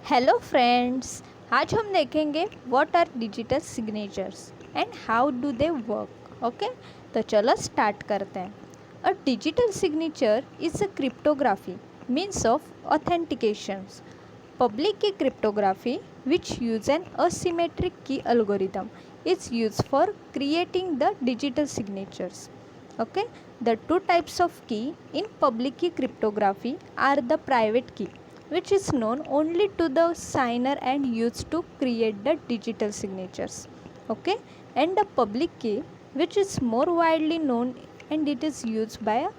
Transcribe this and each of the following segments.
Hello friends, आज हम देखेंगे what are digital signatures and how do they work. Okay, तो चलो स्टार्ट करते हैं। A digital signature is a cryptography means of authentications public key cryptography which use an asymmetric key algorithm is used for creating the digital signatures. Okay, the two types of key in public key cryptography are the private key, which is known only to the signer and used to create the digital signatures. Okay, and the public key, which is more widely known and it is used by a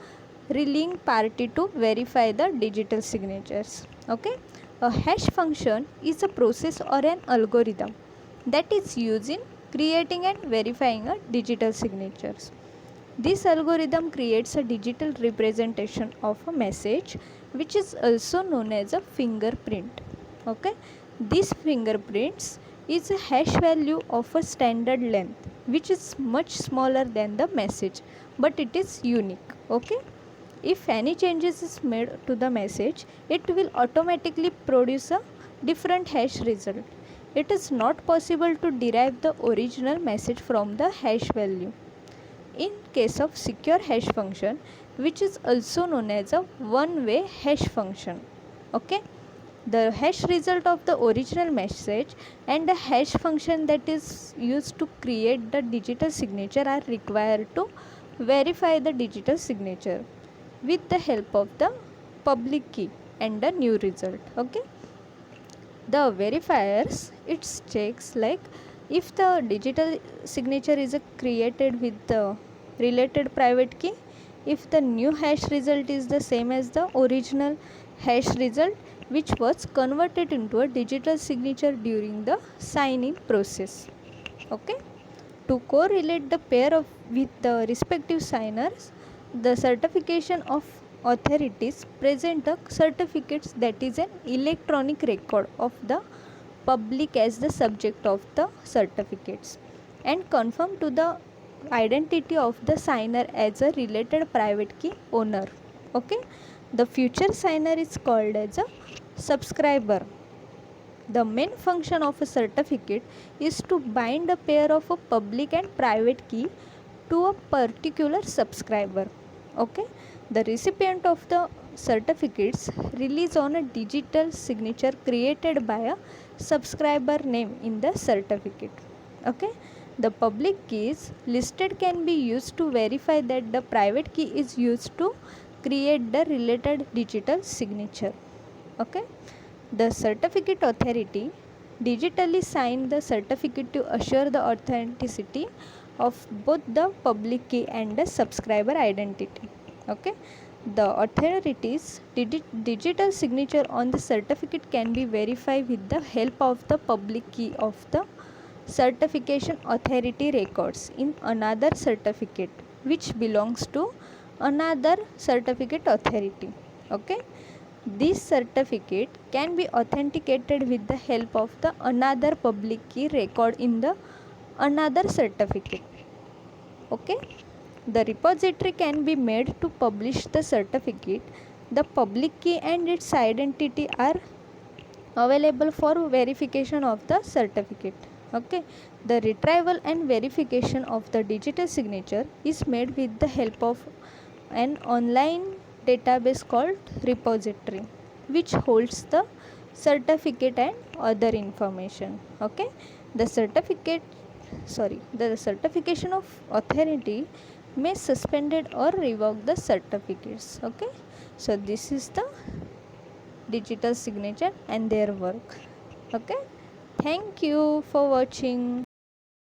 relying party to verify the digital signatures. Okay, a hash function is a process or an algorithm that is used in creating and verifying a digital signatures. This algorithm creates a digital representation of a message, which is also known as a fingerprint. Okay, this fingerprints is a hash value of a standard length, which is much smaller than the message, but it is unique. Okay, if any changes is made to the message, it will automatically produce a different hash result. It is not possible to derive the original message from the hash value. In case of secure hash function, which is also known as a one-way hash function, okay, the hash result of the original message and the hash function that is used to create the digital signature are required to verify the digital signature with the help of the public key and the new result. Okay, the verifiers, it checks like if the digital signature is created with the related private key, if the new hash result is the same as the original hash result which was converted into a digital signature during the sign-in process. Okay, to correlate the pair of with the respective signers, the certification of authorities present the certificates that is an electronic record of the public as the subject of the certificates and confirm to the identity of the signer as a related private key owner. Okay, the future signer is called as a subscriber. The main function of a certificate is to bind a pair of a public and private key to a particular subscriber. Okay, the recipient of the certificates release on a digital signature created by a subscriber name in the certificate. Okay, the public keys listed can be used to verify that the private key is used to create the related digital signature. Okay, the certificate authority digitally sign the certificate to assure the authenticity of both the public key and the subscriber identity. Okay, the authorities digital signature on the certificate can be verified with the help of the public key of the certification authority records in another certificate which belongs to another certificate authority. Okay, this certificate can be authenticated with the help of the another public key record in the another certificate. Okay, the repository can be made to publish the certificate. The public key and its identity are available for verification of the certificate. Okay, the retrieval and verification of the digital signature is made with the help of an online database called repository which holds the certificate and other information. Okay, the certification of authority may suspended or revoke the certificates. Okay, so this is the digital signature and their work. Okay, thank you for watching.